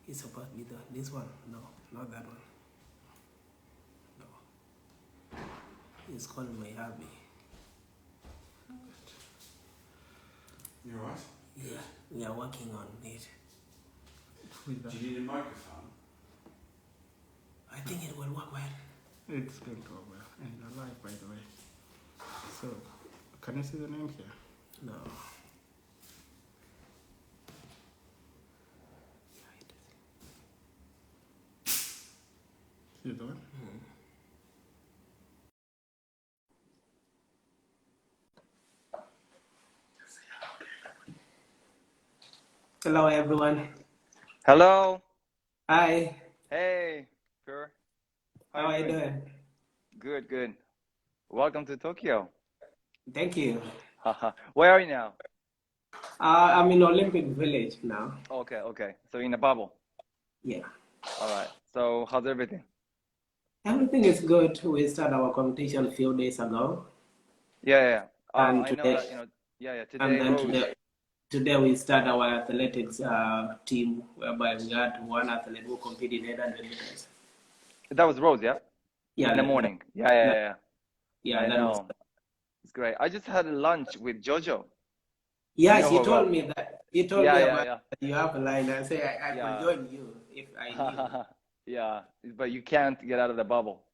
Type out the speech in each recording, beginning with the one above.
It's supposed to be this one. No, not that one. No. It's called MIYAVI. You alright? Yeah, we are working on it. Do you need a microphone? I think it will work well. It's going to work well. And you're live, by the way. So, can you see the name here? No. See the one? Hello, everyone. Hello. Hi. Hey, Pur. How are you doing? Good, good. Welcome to Tokyo. Thank you. Where are you now? I'm in Olympic Village now. Okay, okay. So in a bubble. Yeah. All right. So how's everything? Everything is good. We started our competition a few days ago. Yeah. And I today, know that, and today then Rose. today we start our athletics team, whereby we had one athlete who competed in 800 meters. That was Rose, yeah? Yeah. In the morning. Yeah. Yeah, I that was. know. It's great. I just had lunch with Jojo. Yeah, You know she her told well. me that. He told me about Yeah. you have a line. I say I could Yeah. join you if I knew. Yeah. But you can't get out of the bubble.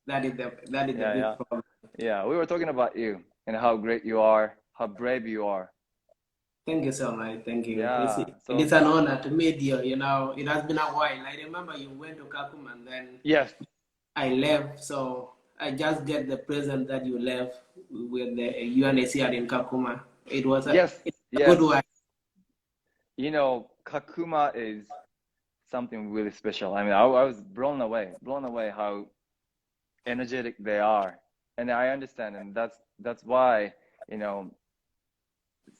That is the Yeah. big problem. Yeah. We were talking about you and how great you are, how brave you are. Thank you so much. Thank you. Yeah. It is an honor to meet you. You know, it has been a while. I remember you went to Kakuma and then Yes. I left. So I just get the present that you left with the UNHCR in Kakuma. It was a good one. You know, Kakuma is something really special. I mean, I was blown away how energetic they are. And I understand, and that's why,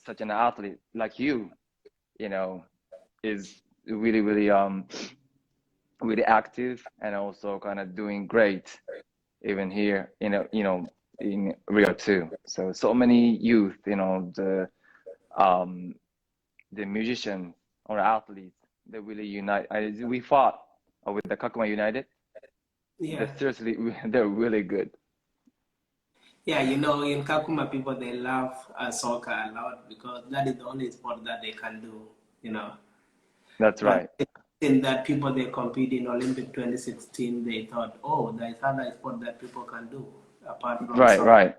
such an athlete like you, is really, really active and also kind of doing great even here, in Rio too. So many youth, the musicians or athletes, they really unite. We fought with the Kakuma United. Yeah. Seriously, they're really good. Yeah, you know, in Kakuma, people, they love soccer a lot because that is the only sport that they can do, That's right. In that people, they compete in Olympic 2016, they thought, oh, there's other sport that people can do apart from soccer. Right.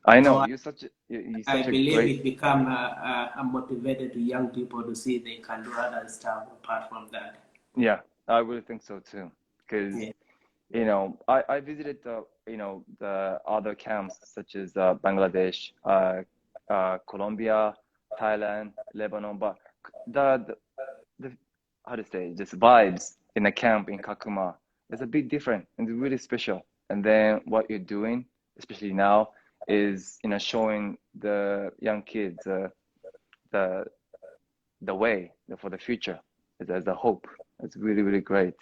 I know, So you're I such a believe great... it become a motivated to young people to see they can do other stuff apart from that. Yeah, I really think so too. Because, I visited the other camps such as Bangladesh, Colombia, Thailand, Lebanon, but the how to say, just vibes in a camp in Kakuma is a bit different and really special. And then what you're doing, especially now, is showing the young kids the way for the future as a hope. It's really, really great.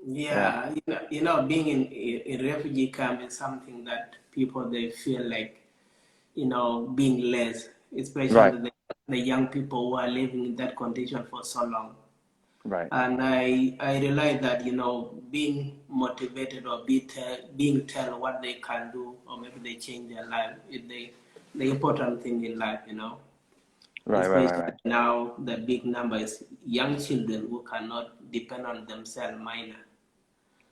Yeah, being in refugee camp is something that people, they feel like, being less, especially the young people who are living in that condition for so long. Right. And I realize that, being motivated or being told what they can do, or maybe they change their life, is the important thing in life, Right. Now the big number is young children who cannot depend on themselves minor.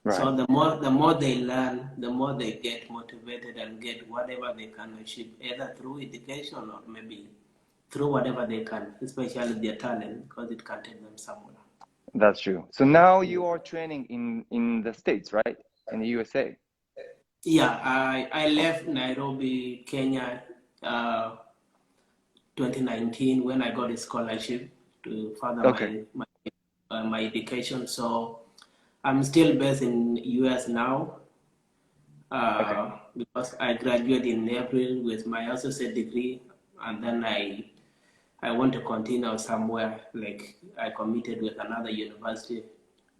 Right. So the more they learn, the more they get motivated and get whatever they can achieve, either through education or maybe through whatever they can, especially their talent, because it can take them somewhere. That's true. So now you are training in the States, right? In the USA. Yeah, I left Nairobi, Kenya, 2019 when I got a scholarship to further my education. So I'm still based in US now. Because I graduated in April with my associate degree, and then I want to continue somewhere. Like I committed with another university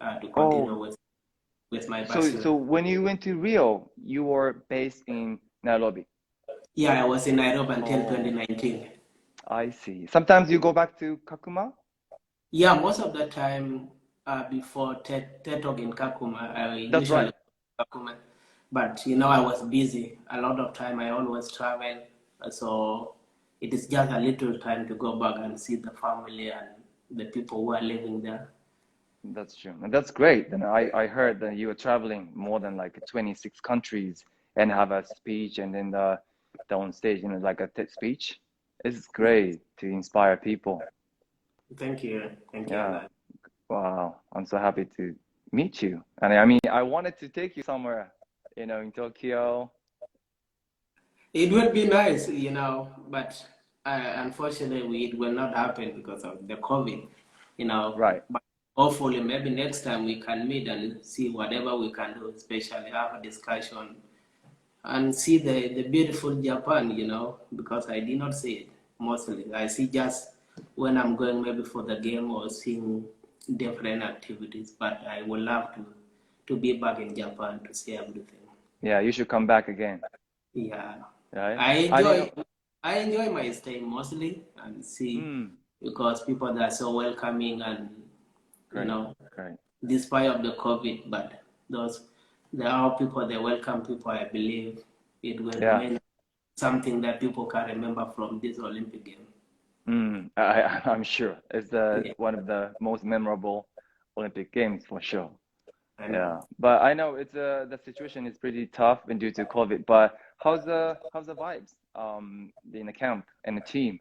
to continue with my bachelor. So when you went to Rio, you were based in Nairobi. Yeah, I was in Nairobi until 2019. I see. Sometimes you go back to Kakuma? Yeah, most of the time before TED Talk in Kakuma, I That's usually right. Kakuma, but I was busy. A lot of time I always travel, so it is just a little time to go back and see the family and the people who are living there. That's true. And that's great. And I heard that you were traveling more than like 26 countries and have a speech and then the on stage, like a TED speech. It's great to inspire people. Thank you, Yeah. Alan. Wow. I'm so happy to meet you. And I mean, I wanted to take you somewhere, in Tokyo. It would be nice, but unfortunately, it will not happen because of the COVID, Right. But hopefully, maybe next time we can meet and see whatever we can do, especially have a discussion and see the beautiful Japan, because I did not see it mostly. I see just when I'm going maybe for the game or seeing different activities, but I would love to be back in Japan to see everything. Yeah, you should come back again. Yeah. Right? I I didn't enjoy know. I enjoy my stay mostly and see because people that are so welcoming and you Great. know Great. despite of the COVID, but there are people they welcome people. I believe it will Yeah. remain something that people can remember from this Olympic game. I'm sure it's Yeah, one of the most memorable Olympic Games for sure. I Yeah, know. but I know it's the situation is pretty tough and due to COVID. But how's the vibes in the camp and the team?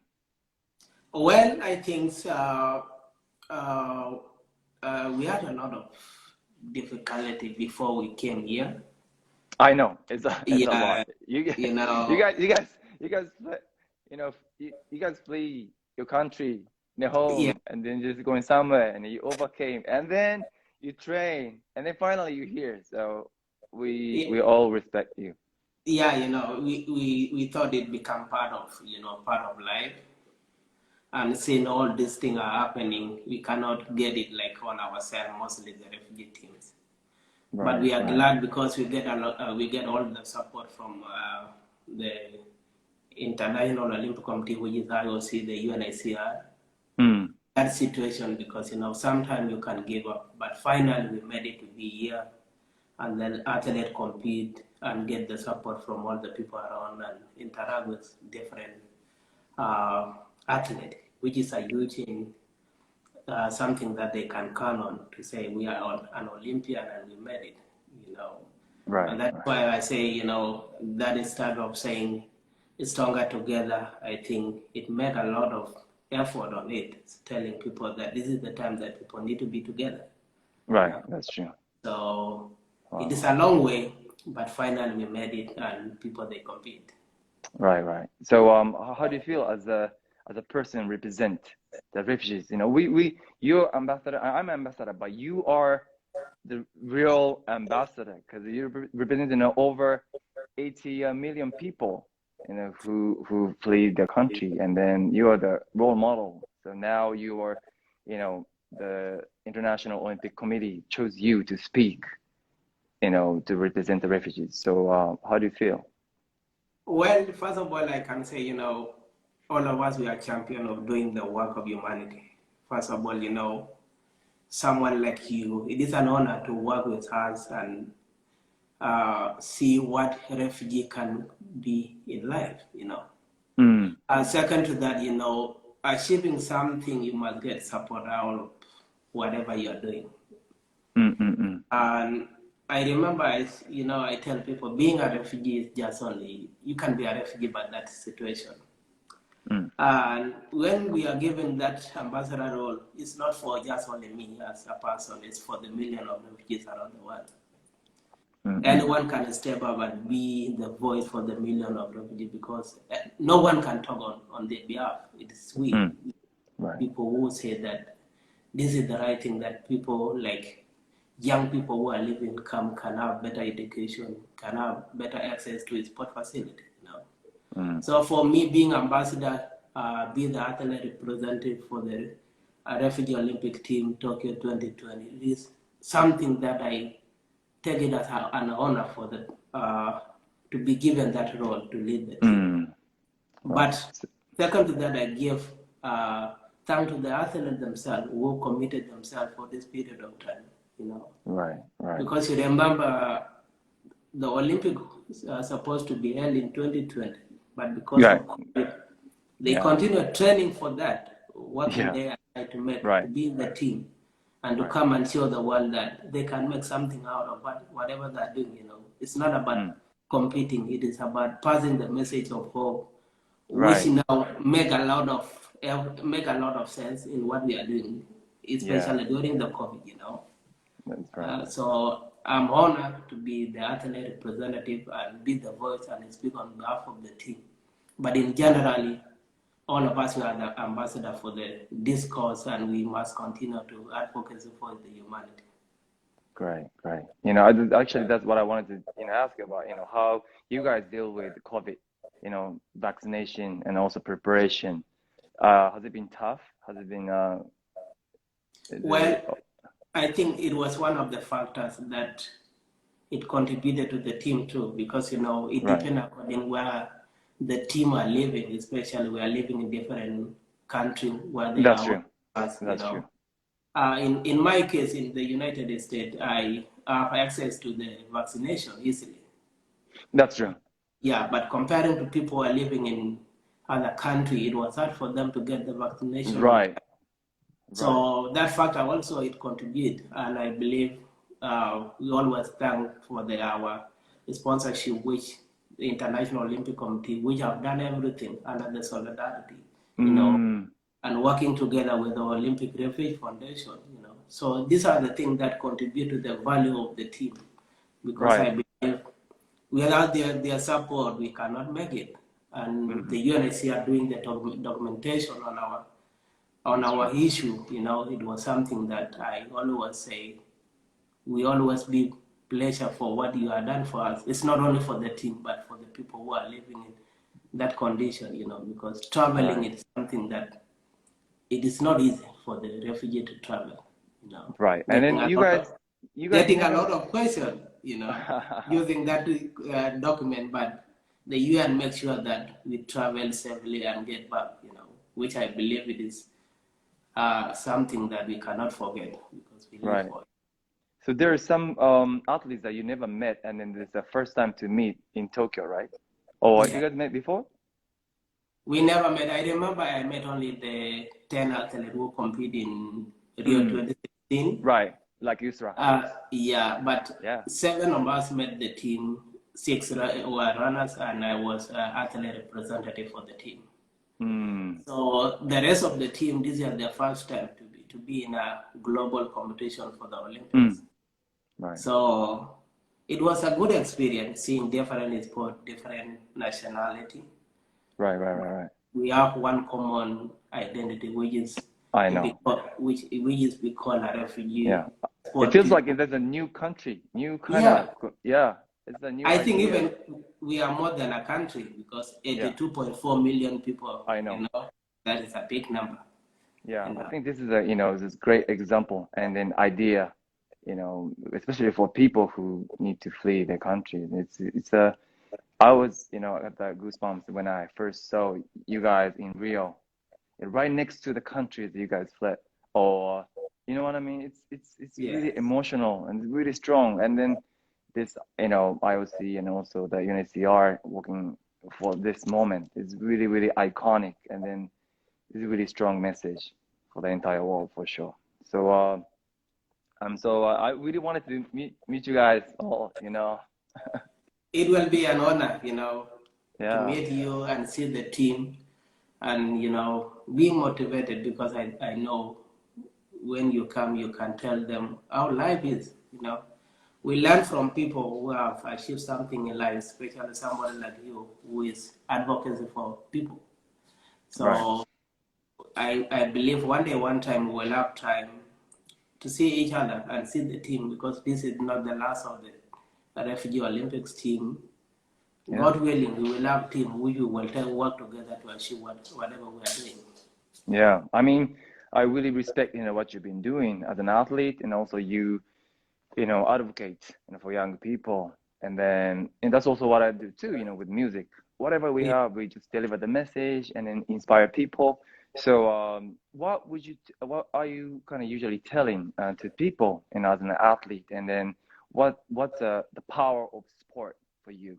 Well, I think we had a lot of difficulty before we came here. I know it's a Yeah, lot. You guys, you you know, guys, you guys, you guys, you guys flee your country, your yeah. home, and then just going somewhere, and you overcame, and then you train, and then finally you're here. So we Yeah, all respect you. yeah, we thought it become part of life, and seeing all these things are happening, we cannot get it like on ourselves, mostly the refugee teams. But Right, we are right. glad because we get a lot, we get all the support from the International Olympic Committee, which is IOC, the UNICR. Mm, That situation because sometimes you can give up, but finally we made it to be here, and then athlete compete and get the support from all the people around and interact with different uh, athlete, which is a huge thing, something that they can count on to say we are an Olympian and we made it, right, and that's right. why I say, that instead of saying stronger together, I think it made a lot of effort on it, telling people that this is the time that people need to be together. Right, that's true. So it is Wow. a long way, but finally we made it and people they compete. Right, right. So, how do you feel as a person represent the refugees? You're ambassador. I'm ambassador, but you are the real ambassador because you represent over 80 million people, who flee their country, and then you are the role model. So now you are, the International Olympic Committee chose you to speak, to represent the refugees. So, how do you feel? Well, first of all, I can say, all of us, we are champion of doing the work of humanity. First of all, someone like you, it is an honor to work with us and see what refugee can be in life. Mm, Second to that, achieving something, you must get support out of whatever you're doing. mm, mm, mm. And I remember, I tell people being a refugee is just only, you can be a refugee by that situation. Mm. And when we are given that ambassador role, it's not for just only me as a person, it's for the million of refugees around the world. Anyone can step up and be the voice for the million of refugees because no one can talk on their behalf. It is we, Right. people who say that this is the right thing, that people like young people who are living can have better education, can have better access to sport facility. So for me, being ambassador, be the athlete representative for the refugee Olympic team Tokyo 2020 is something that I take it as an honor for to be given that role to lead the team. Right. But second to that, I give thanks to the athletes themselves who committed themselves for this period of time, Right. Because you remember the Olympics are supposed to be held in 2020, but because of COVID, they continued training for that, working there to be in the team and to come and show the world that they can make something out of whatever they're doing. It's not about competing; it is about passing the message of hope, which now make a lot of sense in what we are doing, especially during the COVID. That's right. So I'm honored to be the athlete representative and be the voice and speak on behalf of the team. But in generally, all of us are the ambassador for the discourse, and we must continue to advocate for the humanity. Great. Actually, that's what I wanted to, ask you about, how you guys deal with COVID, vaccination and also preparation. Has it been tough? Has it been, I think it was one of the factors that it contributed to the team too, because, it depends according where the team are living, especially we are living in different countries where they That's are. True. That's true. In my case, in the United States, I have access to the vaccination easily. That's true. Yeah, but comparing to people who are living in other countries, it was hard for them to get the vaccination. Right. So that factor also it contributed, and I believe we always thank for our sponsorship, which the International Olympic Committee, which have done everything under the solidarity, and working together with the Olympic Refugee Foundation, So these are the things that contribute to the value of the team, because I believe without their support, we cannot make it. And the UNHCR doing the documentation on our issue, it was something that I always say, we always be pleasure for what you have done for us. It's not only for the team, but for the people who are living in that condition, because traveling is something that it is not easy for the refugee to travel, Right. And then you guys getting a lot of questions, using that document, but the UN makes sure that we travel safely and get back, which I believe it is something that we cannot forget, because we live for it. So there are some athletes that you never met, and then this is the first time to meet in Tokyo, right? Or you guys met before? We never met. I remember I met only the 10 athletes who compete in Rio 2016. Right, like Yusra. But 7 of us met the team. 6 were runners, and I was athlete representative for the team. So the rest of the team, this is their first time to be in a global competition for the Olympics. Right. So it was a good experience seeing different sports, different nationality. Right. We have one common identity, which is which is we call a refugee. Yeah, it feels like there's a new country, It's a new. I think even we are more than a country, because 82.4 million people. I know. That is a big number. Yeah, I think this is this great example and an idea, especially for people who need to flee their country. I was, at the goosebumps when I first saw you guys in Rio, right next to the country that you guys fled. Or, you know what I mean? It's really emotional and really strong. And then this, IOC and also the UNHCR working for this moment is really, really iconic. And then it's a really strong message for the entire world, for sure. So, I really wanted to meet you guys all, It will be an honor, to meet you and see the team and, be motivated, because I know when you come, you can tell them how life is, We learn from people who have achieved something in life, especially somebody like you who is advocacy for people. So I believe one time we will have time to see each other and see the team, because this is not the last of the Refugee Olympics team. God willing, we will have team which we will work together to achieve whatever we are doing. Yeah, I mean, I really respect what you've been doing as an athlete, and also you advocate for young people, and that's also what I do too. With music, whatever we have, we just deliver the message and then inspire people So, what are you kind of usually telling to people, as an athlete, and then what's the power of sport for you?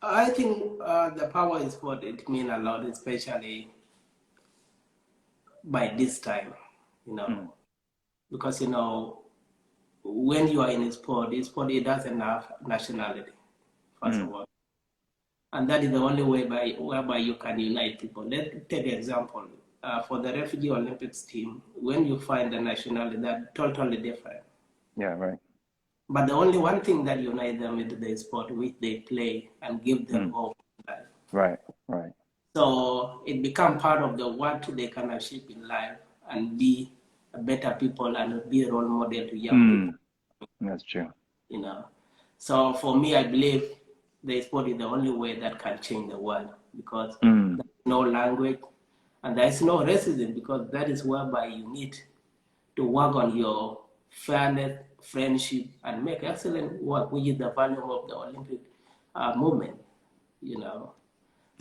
I think the power is what it means a lot, especially by this time, because when you are in a sport it doesn't have nationality, first of all, and that is the only way whereby you can unite people. Let's take an example. For the Refugee Olympics team, when you find the nationality, they're totally different. Yeah, right. But the only one thing that unites them is the sport which they play and give them hope in life. Right, right. So it becomes part of what they can achieve in life and be better people and be a role model to young people. That's true. So for me, I believe the sport is the only way that can change the world, because there's no language and there is no racism, because that is whereby you need to work on your fairness, friendship, and make excellent work, which is the value of the Olympic movement.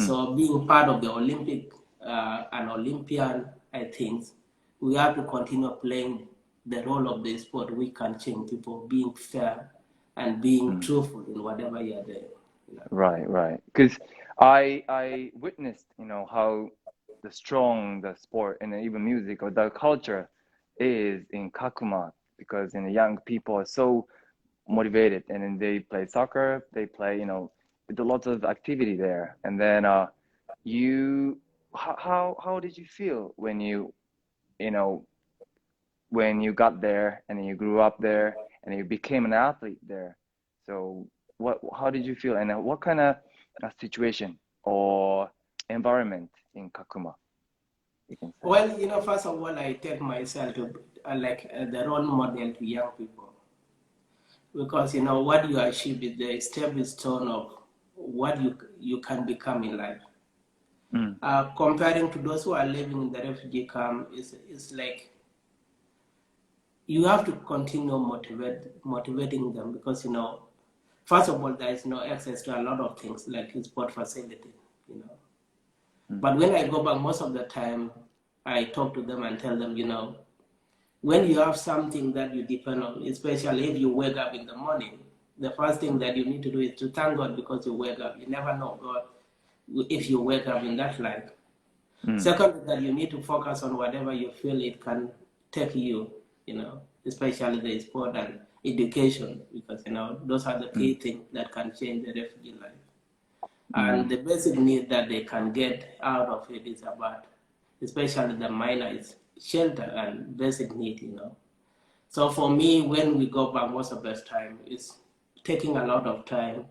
So being part of the Olympic, an Olympian, I think we have to continue playing the role of the sport. We can change people, being fair and being truthful in whatever you're doing. Right, right. Because I witnessed, how strong the sport and even music or the culture is in Kakuma, because young people are so motivated, and then they play soccer, they play, there's lots of activity there. And then how did you feel when you got there and then you grew up there and you became an athlete there? So how did you feel, and what kind of situation or environment in Kakuma, you can say? Well, first of all, I take myself to the role model to young people, because what you achieve is the stepping stone of what you can become in life. Comparing to those who are living in the refugee camp, is like you have to continue motivating them, because first of all, there is no access to a lot of things like sport facility. But when I go back, most of the time I talk to them and tell them, when you have something that you depend on, especially if you wake up in the morning, the first thing that you need to do is to thank God because you wake up. You never know God if you wake up in that life. Second, that you need to focus on whatever you feel it can take you, especially the sport and education, because those are the key things that can change the refugee life. And the basic need that they can get out of it is about, especially the minor, is shelter and basic need. So for me, when we go back, most of the time, it's taking a lot of time,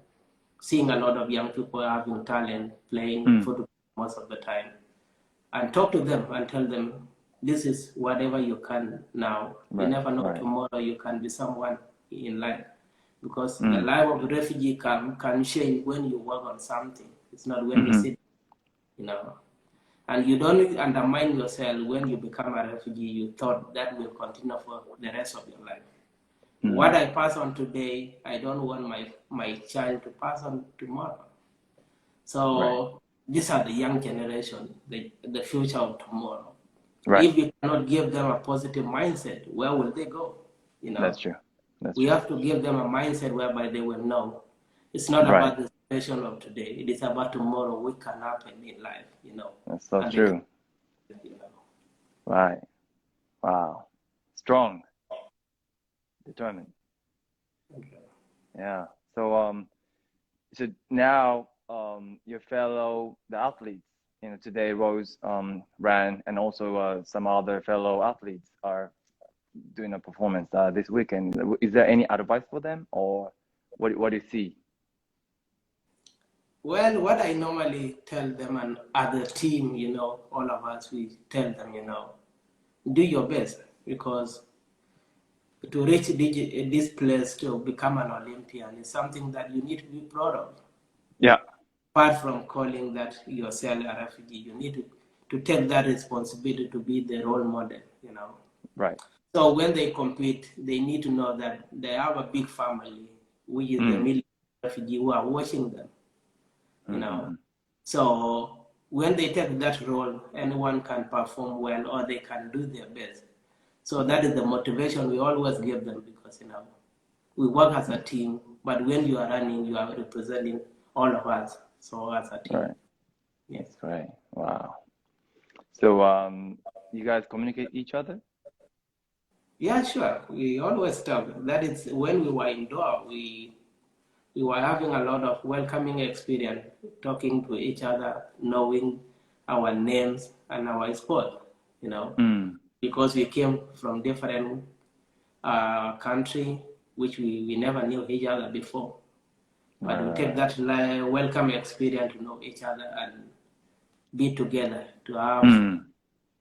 seeing a lot of young people having talent, playing football most of the time, and talk to them and tell them, this is whatever you can now. Right, you never know, right. Tomorrow you can be someone in life. Because the life of a refugee can change when you work on something. It's not when you sit, And you don't undermine yourself when you become a refugee. You thought that will continue for the rest of your life. What I pass on today, I don't want my child to pass on tomorrow. So these are the young generation, the future of tomorrow. Right. If we cannot give them a positive mindset, where will they go? That's true. We have to give them a mindset whereby they will know it's not about the situation of today. It is about tomorrow. What can happen in life, That's so true. Right. Wow. Strong. Determined. Okay. Yeah. So so now your the athletes, today Rose ran, and also some other fellow athletes are doing a performance this weekend. Is there any advice for them, or what do you see? Well, what I normally tell them and other team, all of us, we tell them, do your best, because to reach this place to become an Olympian is something that you need to be proud of. Yeah. Apart from calling that yourself a refugee, you need to take that responsibility to be the role model, Right. So when they compete, they need to know that they have a big family, which is the million refugee who are watching them, So when they take that role, anyone can perform well or they can do their best. So that is the motivation we always give them because we work as a team, but when you are running, you are representing all of us. So as a team, Right. yeah. That's right. Wow. So you guys communicate each other? Yeah, sure. We always talk. That is when we were indoor, we were having a lot of welcoming experience, talking to each other, knowing our names and our sport, because we came from different country, which we never knew each other before. But we take that welcome experience to know each other and be together, to have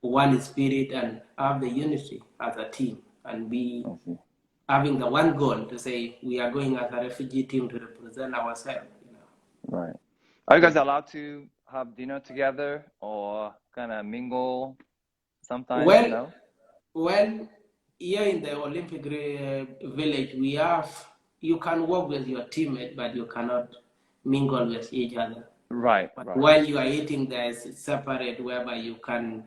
one spirit and have the unity as a team and be having the one goal to say we are going as a refugee team to represent ourselves. Right. Are you guys allowed to have dinner together or kind of mingle sometimes, Well, here in the Olympic village, you can work with your teammate, but you cannot mingle with each other. Right. But while you are eating, there's separate whereby you can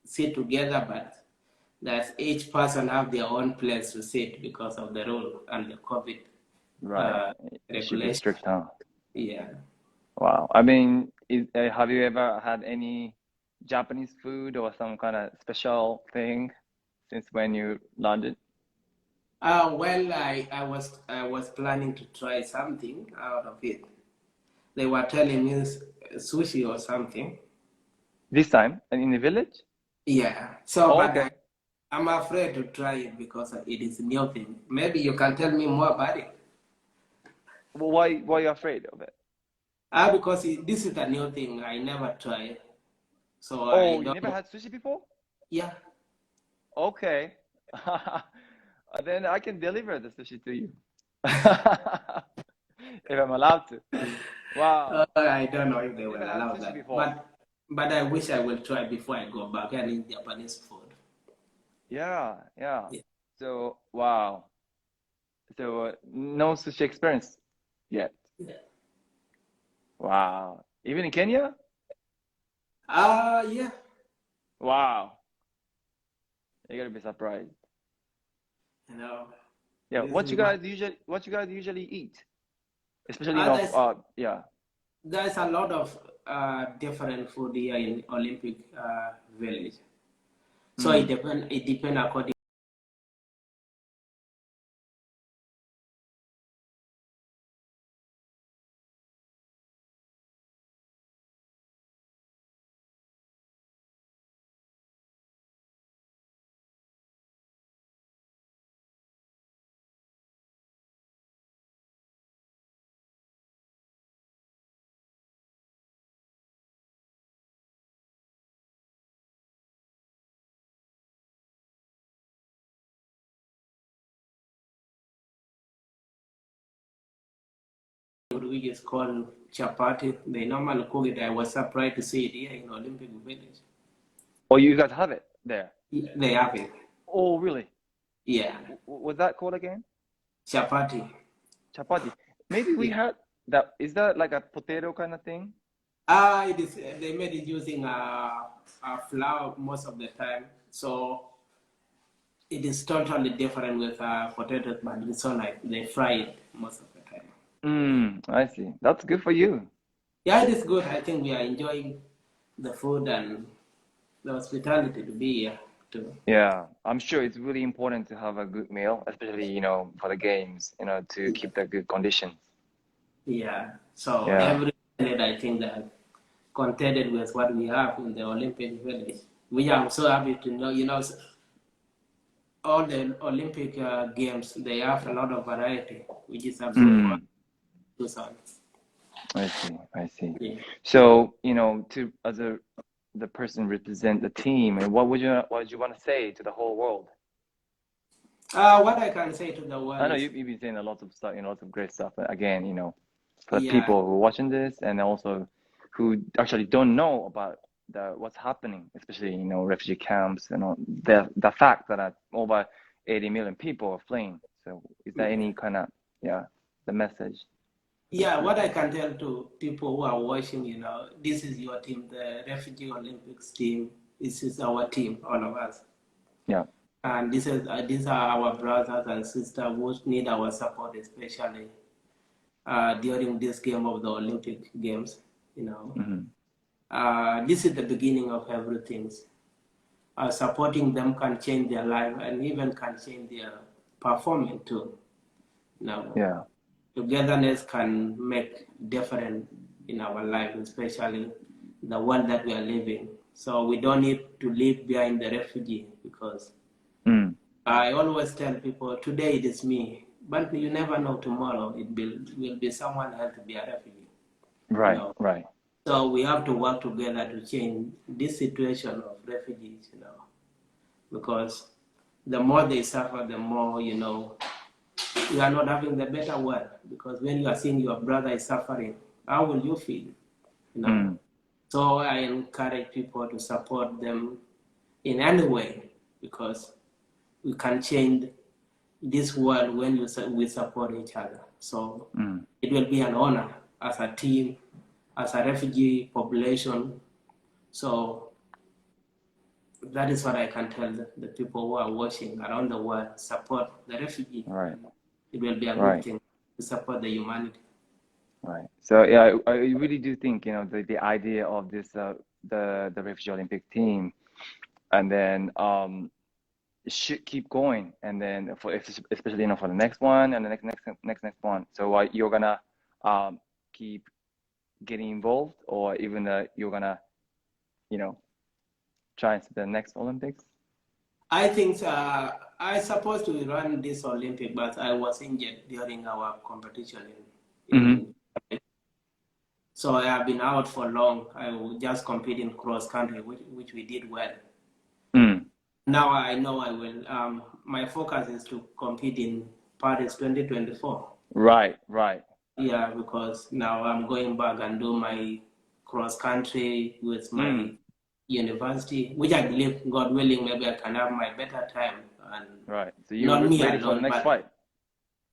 sit together, but there's each person have their own place to sit because of the rule and the COVID It should be strict, huh? Yeah. Wow. I mean, have you ever had any Japanese food or some kind of special thing since when you landed? Well, I was planning to try something out of it. They were telling me sushi or something. This time and in the village? Yeah. So, Okay. I'm afraid to try it because it is a new thing. Maybe you can tell me more about it. Well, why are you afraid of it? Because this is a new thing. I never tried. So you never had sushi before? Yeah. Okay. Then I can deliver the sushi to you. If I'm allowed to. Wow. I don't know if they will allow sushi that. Before. But I wish I will try before I go back and eat Japanese food. Yeah. So, wow. So, no sushi experience yet? Yeah. Wow. Even in Kenya? Yeah. Wow. You're gonna be surprised. Yeah. What you guys usually eat? Especially, yeah. There's a lot of different food here in Olympic village. So it depends according. Which is called chapati. They normally cook it. I was surprised to see it here in Olympic village. Oh, you guys have it there? They have it. Oh, really? Yeah. What's that called again? Chapati. Chapati. Maybe we had that. Is that like a potato kind of thing? It is. They made it using flour most of the time. So it is totally different with potatoes, but it's so like they fry it most of the time. I see. That's good for you. Yeah, it is good. I think we are enjoying the food and the hospitality to be here too. Yeah, I'm sure it's really important to have a good meal, especially, for the games, to keep the good conditions. Yeah. So every minute I think that contented with what we have in the Olympic village. We are so happy to know, all the Olympic games, they have a lot of variety, which is absolutely awesome. I see. Yeah. So, as the person represent the team, and what would you want to say to the whole world? What I can say to the world, I know you've been saying a lot of stuff, lots of great stuff. But again, for people who are watching this and also who actually don't know about what's happening, especially refugee camps and the fact that over 80 million people are fleeing. So, is there any kind of the message? Yeah, what I can tell to people who are watching, this is your team, the Refugee Olympics team. This is our team, all of us. Yeah. And these are our brothers and sisters who need our support, especially during this game of the Olympic Games. This is the beginning of everything. Supporting them can change their life and even can change their performance too. Yeah. Togetherness can make difference in our life, especially the one that we are living. So we don't need to leave behind the refugee, because I always tell people, today it is me, but you never know, tomorrow it will be someone else to be a refugee. Right, right. So we have to work together to change this situation of refugees, because the more they suffer, the more, we are not having the better world. Because when you are seeing your brother is suffering, how will you feel? So I encourage people to support them in any way, because we can change this world when we support each other. So it will be an honor as a team, as a refugee population. So that is what I can tell the people who are watching around the world: support the refugee. Right. It will be a good thing to support the humanity. Right. So yeah, I really do think, the idea of this the Refugee Olympic team, and then it should keep going, and then especially for the next one and the next one. So you're gonna keep getting involved, or even you're gonna try into the next Olympics? I think I supposed to run this Olympic, but I was injured during our competition so I have been out for long. I will just compete in cross country, which we did well. Now I know I will. My focus is to compete in Paris 2024. Right, right. Yeah, because now I'm going back and do my cross country with my university, which I believe, God willing, maybe I can have my better time. And right. So you're ready for the next fight?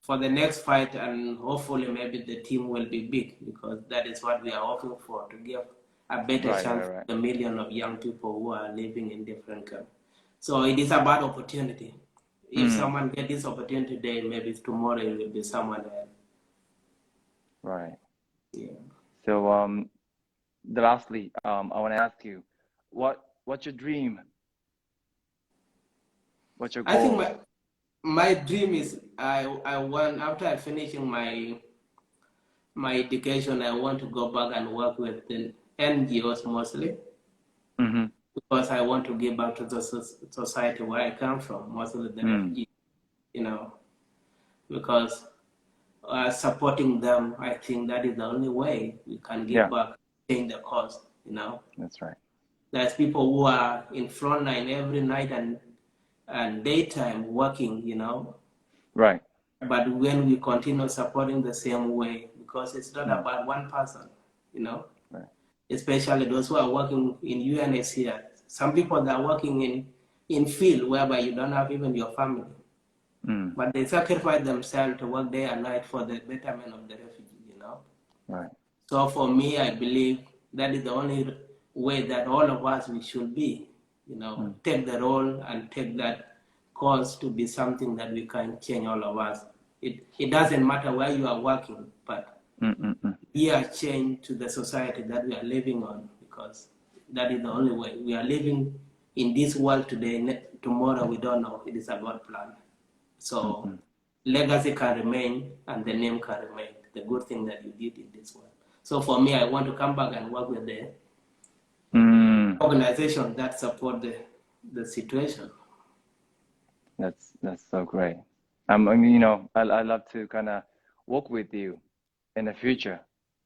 For the next fight, and hopefully maybe the team will be big, because that is what we are hoping for, to give a better chance to the million of young people who are living in different countries. So it is about opportunity. If someone gets this opportunity today, maybe tomorrow it will be someone else. Right. Yeah. So lastly, I want to ask you, what's your dream? What's your goal? I think my dream is I want, after finishing my education, I want to go back and work with the NGOs mostly, because I want to give back to the society where I come from, mostly the refugees, because supporting them, I think that is the only way we can give back, change the cause, That's right. There's people who are in front line every night and daytime working, Right. But when we continue supporting the same way, because it's not about one person, Right. Especially those who are working in UNHCR. Some people that are working in field whereby you don't have even your family, but they sacrifice themselves to work day and night for the betterment of the refugee, Right. So for me, I believe that is the only way that all of us we should be, take the role and take that cause to be something that we can change, all of us. It doesn't matter where you are working, but be a change to the society that we are living on, because that is the only way. We are living in this world today. Tomorrow we don't know. It is a God plan. So legacy can remain and the name can remain. The good thing that you did in this world. So for me, I want to come back and work with the organization that support the situation. That's so great. I mean, I love to kind of work with you in the future,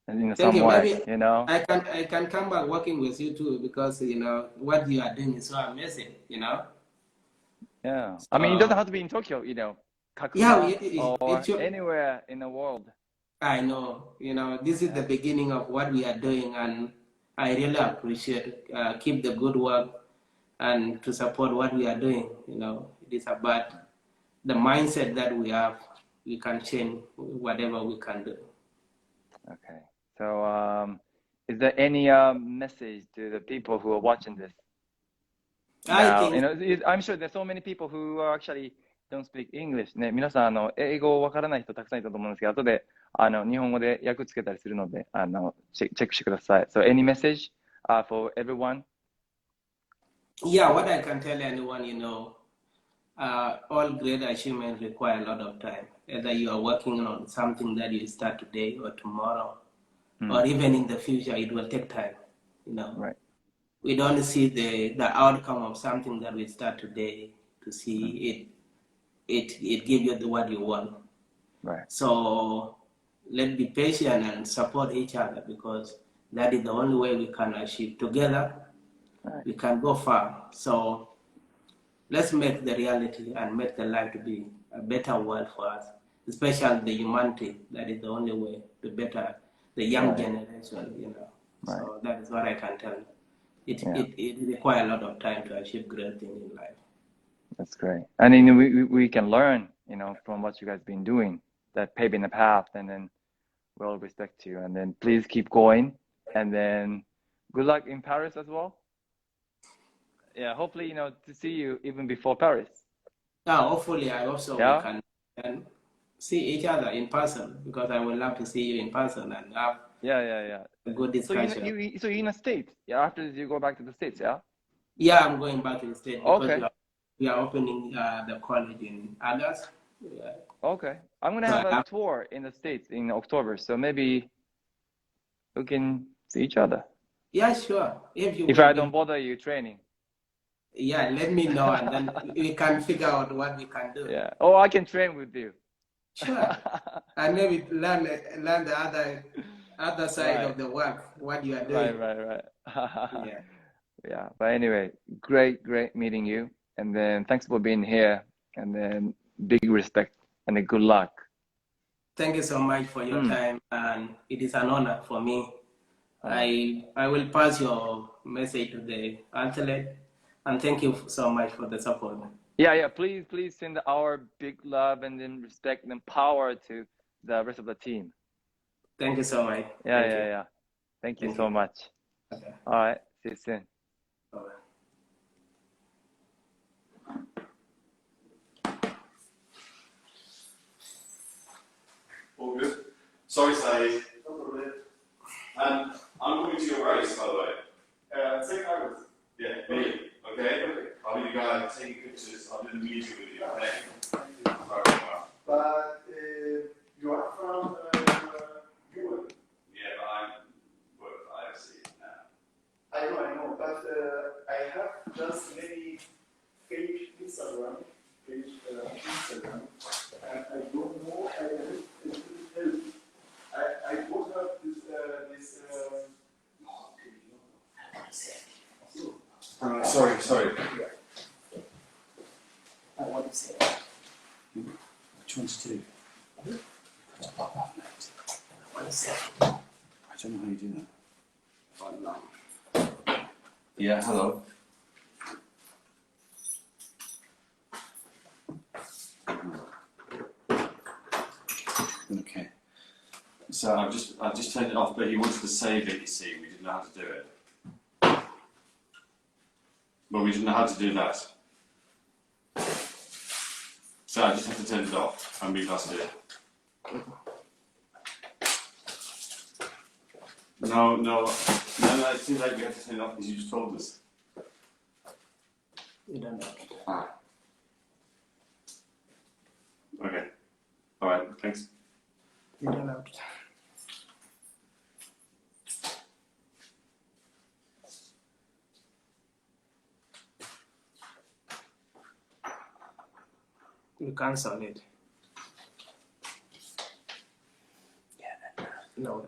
and in some way, Maybe I can come back working with you too, because what you are doing is so amazing. Yeah. So, I mean, it doesn't have to be in Tokyo, Kakuma, or anywhere in the world. I know. This is the beginning of what we are doing, and I really appreciate keep the good work and to support what we are doing. It is about the mindset that we have. We can change whatever we can do. Okay. So, is there any message to the people who are watching this I now? think, You know, I'm sure there's so many people who actually don't speak English ね。皆さん、英語わからない人たくさんいたと思うんですけど、後で、日本語で訳つけたりするので、チェックしてください。So, any message for everyone? yeah, what I can tell anyone, all great achievements require a lot of time. Either you are working on something that you start today or tomorrow, or even in the future, it will take time. Right. We don't see the outcome of something that we start today to see it give you what you want. Right. So let's be patient and support each other, because that is the only way we can achieve together. Right. We can go far. So let's make the reality and make the life to be a better world for us, especially the humanity. That is the only way to better the young generation, Right. So that is what I can tell you. It requires a lot of time to achieve great things in life. That's great. And then we can learn, from what you guys been doing, that paving the path, and then we'll respect you. And then please keep going. And then good luck in Paris as well. Yeah, hopefully, to see you even before Paris. Hopefully, I also Yeah? we can see each other in person, because I would love to see you in person and have Yeah. a good So discussion. you're in a States. Yeah, after you go back to the States, yeah? Yeah, I'm going back to the States because Okay. we are opening the college in August. Yeah. Okay. I'm gonna So have a tour in the States in October, so maybe we can see each other. Yeah, sure. If I don't bother you training. Yeah, let me know, and then we can figure out what we can do. Yeah. Oh, I can train with you. Sure. And maybe learn the other side of the work, what you are doing. Right. Yeah. Yeah. But anyway, great meeting you. And then thanks for being here. And then big respect and a good luck. Thank you so much for your time, and it is an honor for me. I will pass your message to the athlete, and thank you so much for the support. Yeah. Please send our big love and then respect and power to the rest of the team. Thank you so much. Yeah. Thank you so much. Okay. All right. See you soon. Bye-bye. All good. Sorry, Saeed. I'm going to your race, by the way. Take over. Yeah, me. Okay? I'll be the guy taking pictures. I'll do the music with you. Okay? But you are from Europe. Yeah, but I'm work for IFC now. I know, but I have just many fake Instagram, and I don't know. I don't have this. Sorry. I want to say. Which one's two? I want to say. I don't know how you do that. Yeah, hello. Okay. So I've just turned it off, but he wanted to save it, you see. We didn't know how to do it. But we didn't know how to do that. So I just have to turn it off and move us to it. No, it seems like we have to turn it off because you just told us. You don't know. Ah. Okay. Alright, thanks. You don't know. You cancel it. Yeah. No.